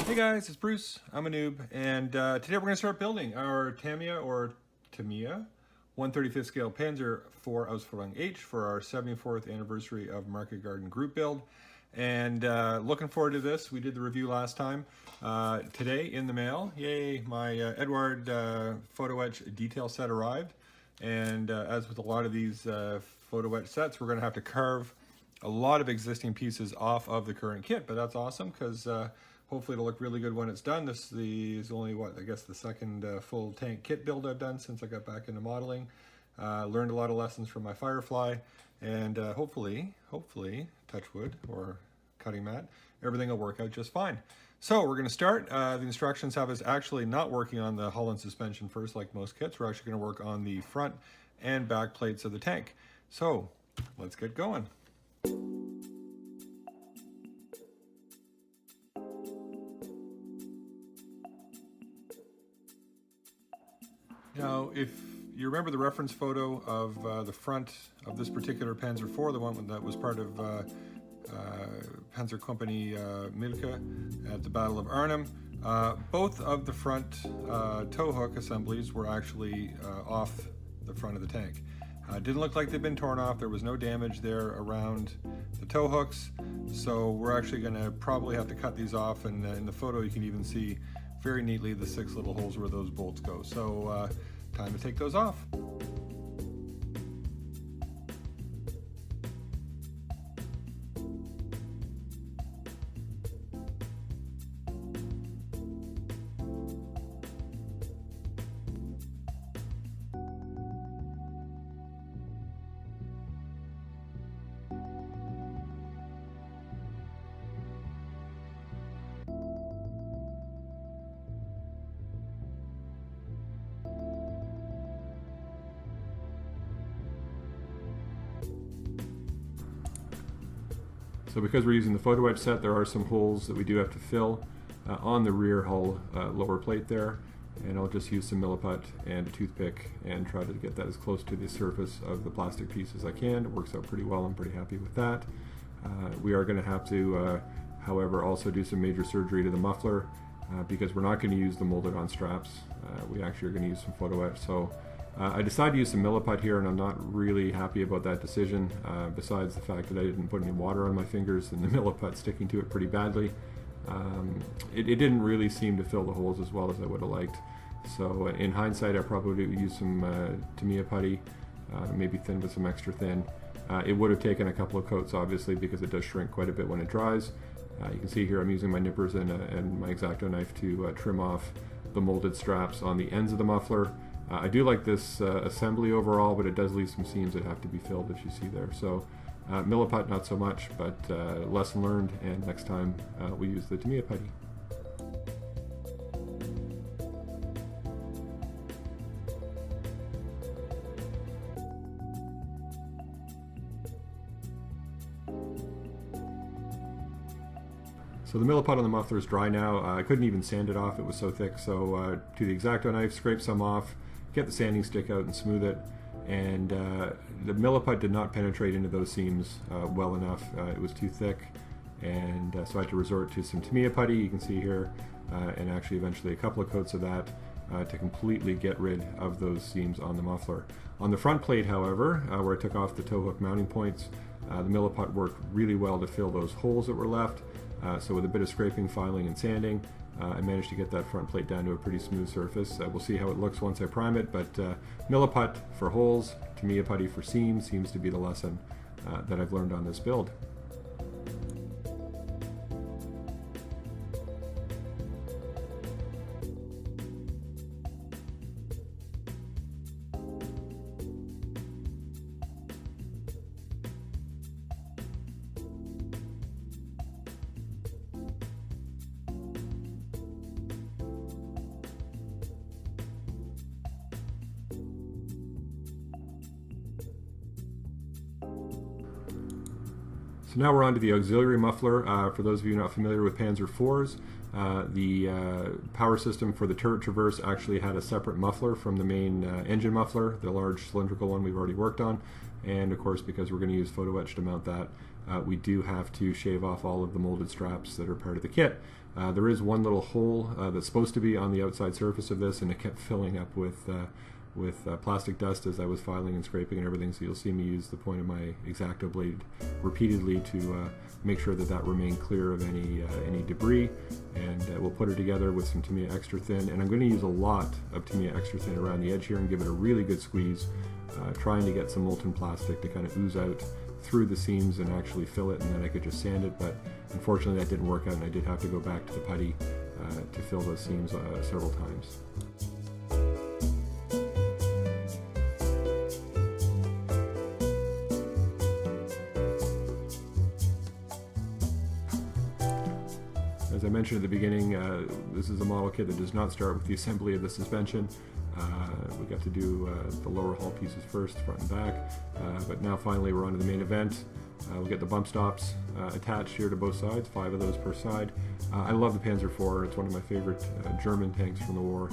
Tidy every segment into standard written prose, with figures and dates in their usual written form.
Hey guys, it's Bruce. I'm a noob, and today we're going to start building our Tamiya or Tamiya 1/35 scale Panzer IV Ausführung H for our 74th anniversary of Market Garden group build. And looking forward to this. We did the review last time. Today in the mail, yay, my Eduard photo-etch detail set arrived. And as with a lot of these photo-etch sets, we're going to have to carve a lot of existing pieces off of the current kit, but that's awesome because hopefully it'll look really good when it's done. This is only, what, I guess the second full tank kit build I've done since I got back into modeling. Learned a lot of lessons from my Firefly, and hopefully, touch wood or cutting mat, everything will work out just fine. So we're going to start. The instructions have us actually not working on the hull and suspension first like most kits. We're actually going to work on the front and back plates of the tank. So let's get going. Now, if you remember the reference photo of the front of this particular Panzer IV, the one that was part of Panzer Company Milke at the Battle of Arnhem, both of the front tow hook assemblies were actually off the front of the tank. Didn't look like they'd been torn off. There was no damage there around the tow hooks, so we're actually going to probably have to cut these off, and in the photo you can even see very neatly the 6 little holes where those bolts go. So time to take those off. So because we're using the photo-etch set, there are some holes that we do have to fill on the rear hull lower plate there, and I'll just use some milliput and a toothpick and try to get that as close to the surface of the plastic piece as I can. It works out pretty well. I'm pretty happy with that. We are going to have to, however, also do some major surgery to the muffler because we're not going to use the molded on straps. We actually are going to use some photo-etch. So I decided to use some milliput here, and I'm not really happy about that decision, besides the fact that I didn't put any water on my fingers and the milliput sticking to it pretty badly. It didn't really seem to fill the holes as well as I would have liked. So in hindsight, I probably would use some Tamiya putty, maybe thin with some extra thin. It would have taken a couple of coats, obviously, because it does shrink quite a bit when it dries. You can see here I'm using my nippers and my X-Acto knife to trim off the molded straps on the ends of the muffler. I do like this assembly overall, but it does leave some seams that have to be filled, as you see there. So milliput not so much, but lesson learned, and next time we use the Tamiya putty. So the milliput on the muffler is dry now. I couldn't even sand it off, it was so thick. So to the X-Acto knife, scrape some off, get the sanding stick out and smooth it. And the milliput did not penetrate into those seams well enough. It was too thick, and so I had to resort to some Tamiya putty, you can see here, and actually eventually a couple of coats of that to completely get rid of those seams on the muffler. On the front plate, however, where I took off the tow hook mounting points, the milliput worked really well to fill those holes that were left. So with a bit of scraping, filing, and sanding, I managed to get that front plate down to a pretty smooth surface. We'll see how it looks once I prime it, but milliput for holes, Tamiya putty for seams seems to be the lesson that I've learned on this build. So now we're on to the auxiliary muffler. For those of you not familiar with Panzer IVs, the power system for the turret traverse actually had a separate muffler from the main engine muffler, the large cylindrical one we've already worked on. And of course, because we're going to use photo-etch to mount that, we do have to shave off all of the molded straps that are part of the kit. There is one little hole that's supposed to be on the outside surface of this, and it kept filling up with plastic dust as I was filing and scraping and everything, so you'll see me use the point of my X-Acto blade repeatedly to make sure that that remained clear of any debris, and we'll put it together with some Tamiya Extra Thin, and I'm going to use a lot of Tamiya Extra Thin around the edge here and give it a really good squeeze, trying to get some molten plastic to kind of ooze out through the seams and actually fill it, and then I could just sand it, but unfortunately that didn't work out, and I did have to go back to the putty to fill those seams several times. As I mentioned at the beginning, this is a model kit that does not start with the assembly of the suspension. We got to do the lower hull pieces first, front and back, but now finally we're on to the main event. We'll get the bump stops attached here to both sides, 5 of those per side. I love the Panzer IV, it's one of my favorite German tanks from the war,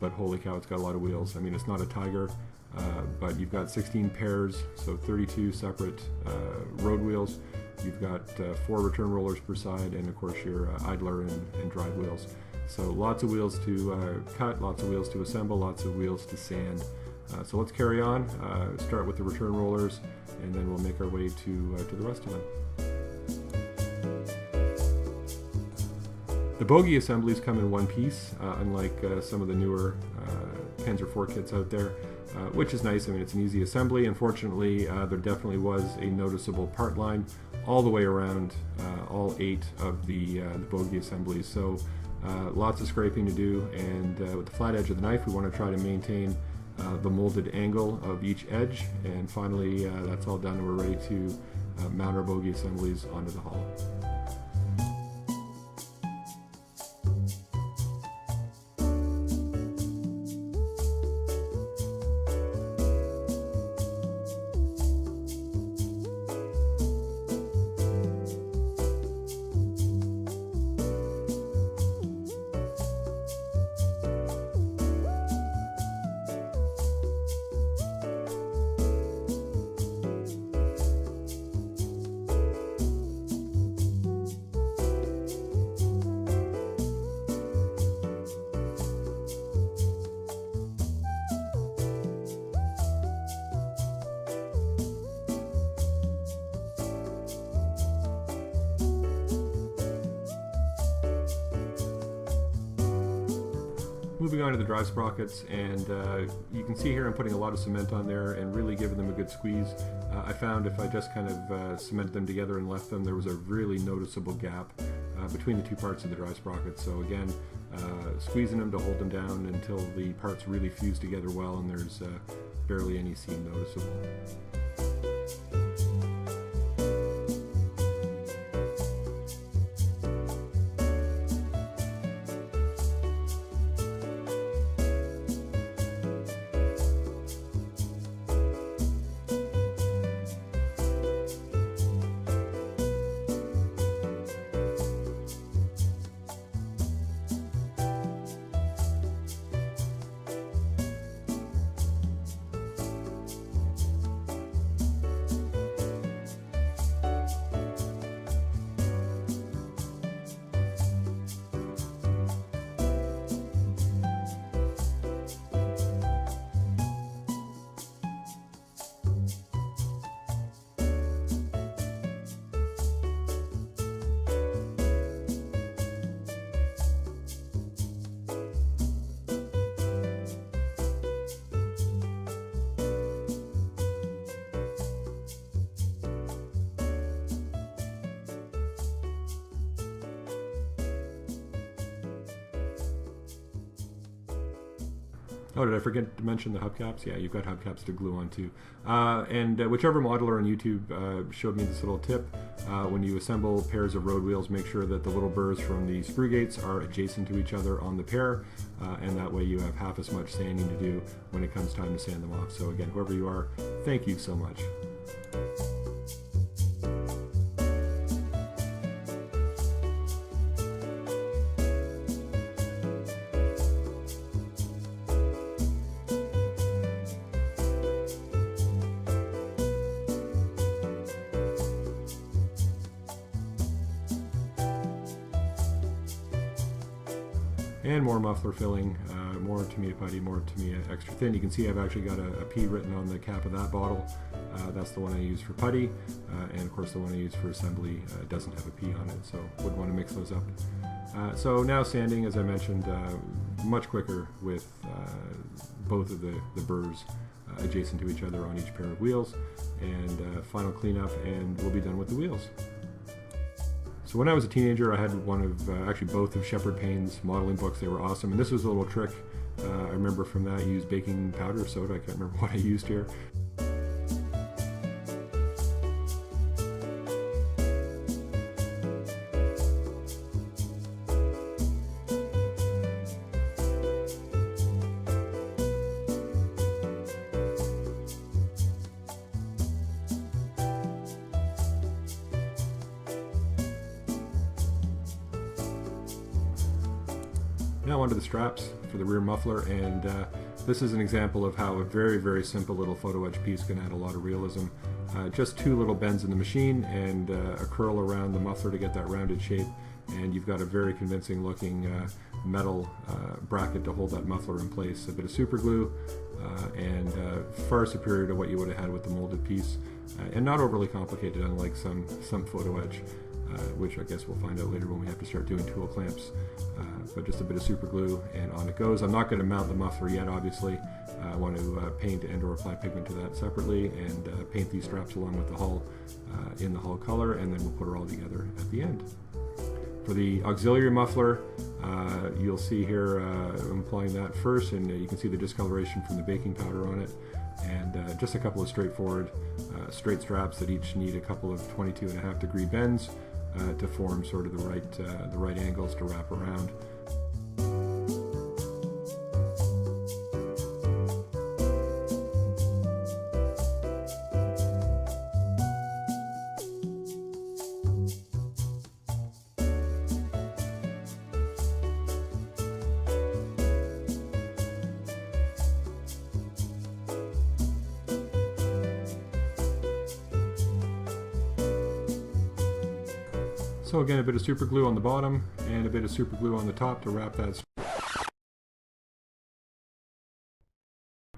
but holy cow, it's got a lot of wheels. I mean, it's not a Tiger, but you've got 16 pairs, so 32 separate road wheels. You've got 4 return rollers per side, and of course your idler and drive wheels. So lots of wheels to cut, lots of wheels to assemble, lots of wheels to sand. So let's carry on, start with the return rollers, and then we'll make our way to the rest of them. The bogie assemblies come in one piece, unlike some of the newer Panzer IV kits out there, which is nice. I mean, it's an easy assembly. Unfortunately, there definitely was a noticeable part line all the way around all 8 of the bogie assemblies. So lots of scraping to do, and with the flat edge of the knife we want to try to maintain the molded angle of each edge, and finally that's all done and we're ready to mount our bogie assemblies onto the hull. Moving on to the drive sprockets, and you can see here I'm putting a lot of cement on there and really giving them a good squeeze. I found if I just kind of cemented them together and left them, there was a really noticeable gap between the 2 parts of the drive sprocket. So again, squeezing them to hold them down until the parts really fuse together well and there's barely any seam noticeable. Oh, did I forget to mention the hubcaps? Yeah, you've got hubcaps to glue onto. And whichever modeler on YouTube showed me this little tip. When you assemble pairs of road wheels, make sure that the little burrs from the screw gates are adjacent to each other on the pair, and that way you have half as much sanding to do when it comes time to sand them off. So again, whoever you are, thank you so much. and more muffler filling, more Tamiya putty, more Tamiya extra thin. You can see I've actually got a P written on the cap of that bottle. That's the one I use for putty, and of course the one I use for assembly doesn't have a P on it, so wouldn't want to mix those up. So now sanding, as I mentioned, much quicker with both of the burrs adjacent to each other on each pair of wheels, and final cleanup, and we'll be done with the wheels. So when I was a teenager, I had one of, actually both of Shepard Payne's modeling books. They were awesome, and this was a little trick I remember from that. I used baking powder or soda, I can't remember what I used here. Now onto the straps for the rear muffler, and this is an example of how a very, very simple little photo etch piece can add a lot of realism. Just two little bends in the machine and a curl around the muffler to get that rounded shape, and you've got a very convincing looking metal bracket to hold that muffler in place. A bit of super glue, and far superior to what you would have had with the molded piece, and not overly complicated unlike some photo etch. Which I guess we'll find out later when we have to start doing tool clamps. But just a bit of super glue and on it goes. I'm not going to mount the muffler yet, obviously. I want to paint and or apply pigment to that separately, and paint these straps along with the hull in the hull color, and then we'll put it all together at the end. For the auxiliary muffler, you'll see here I'm applying that first, and you can see the discoloration from the baking powder on it, and just a couple of straightforward straight straps that each need a couple of 22.5 degree bends to form sort of the right angles to wrap around. So again, a bit of super glue on the bottom and a bit of super glue on the top to wrap that.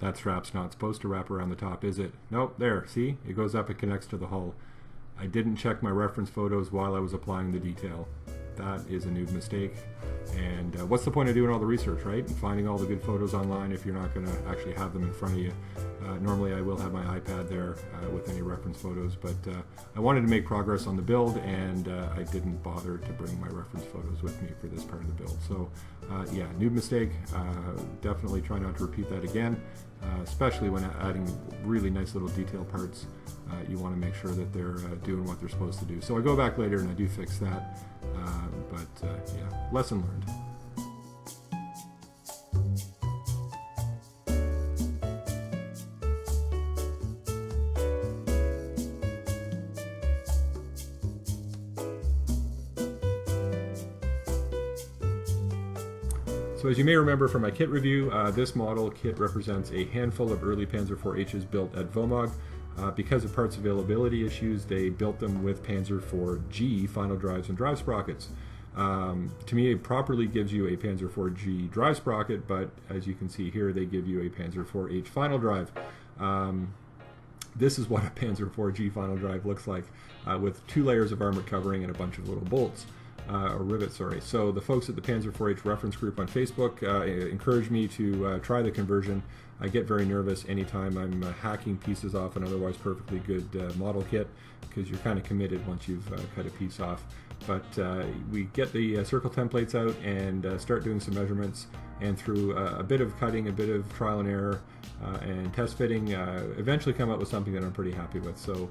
That strap's not supposed to wrap around the top, is it? Nope, there, see? It goes up, it connects to the hull. I didn't check my reference photos while I was applying the detail. That is a noob mistake. And what's the point of doing all the research, right? And finding all the good photos online if you're not going to actually have them in front of you. Normally I will have my iPad there with any reference photos, but I wanted to make progress on the build, and I didn't bother to bring my reference photos with me for this part of the build. So yeah, noob mistake. Definitely try not to repeat that again, especially when adding really nice little detail parts. You want to make sure that they're doing what they're supposed to do. So I go back later and I do fix that, but yeah, lesson learned. So as you may remember from my kit review, this model kit represents a handful of early Panzer IV-H's built at Vomag. Because of parts availability issues, they built them with Panzer IV-G final drives and drive sprockets. Tamiya properly gives you a Panzer IV-G drive sprocket, but as you can see here, they give you a Panzer IV-H final drive. This is what a Panzer IV-G final drive looks like, with 2 layers of armored covering and a bunch of little bolts. Or rivets, sorry. So the folks at the Panzer IV-H reference group on Facebook encouraged me to try the conversion. I get very nervous anytime I'm hacking pieces off an otherwise perfectly good model kit, because you're kind of committed once you've cut a piece off. But we get the circle templates out and start doing some measurements, and through a bit of cutting, a bit of trial and error, and test fitting, eventually come up with something that I'm pretty happy with. So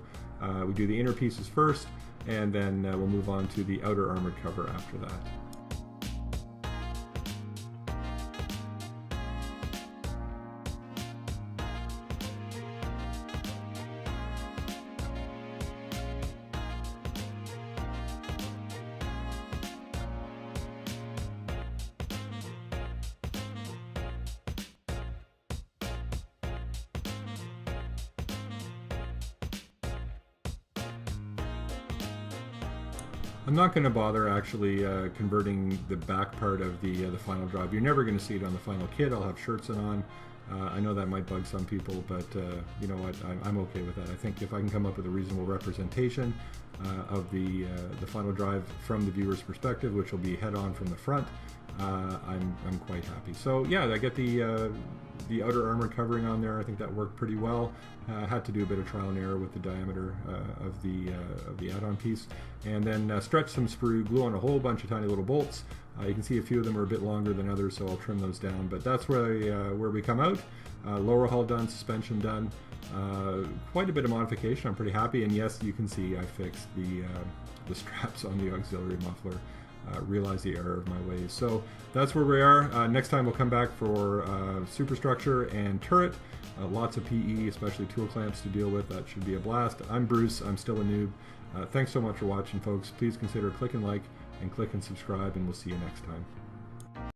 we do the inner pieces first, and then we'll move on to the outer armored cover after that. I'm not going to bother actually converting the back part of the final drive. You're never going to see it on the final kit. I'll have shirts on. I know that might bug some people, but you know what? I'm okay with that. I think if I can come up with a reasonable representation of the final drive from the viewer's perspective, which will be head-on from the front, I'm quite happy. So yeah, I get the outer armor covering on there. I think that worked pretty well. Had to do a bit of trial and error with the diameter of the add-on piece, and then stretch some sprue, glue on a whole bunch of tiny little bolts. You can see a few of them are a bit longer than others, so I'll trim those down. But that's where we come out. Lower hull done, suspension done. Quite a bit of modification. I'm pretty happy, and yes, you can see I fixed the straps on the auxiliary muffler. Realize the error of my ways. So that's where we are. Next time we'll come back for superstructure and turret. Lots of PE, especially tool clamps to deal with. That should be a blast. I'm Bruce. I'm still a noob. Thanks so much for watching, folks. Please consider clicking like and click and subscribe, and we'll see you next time.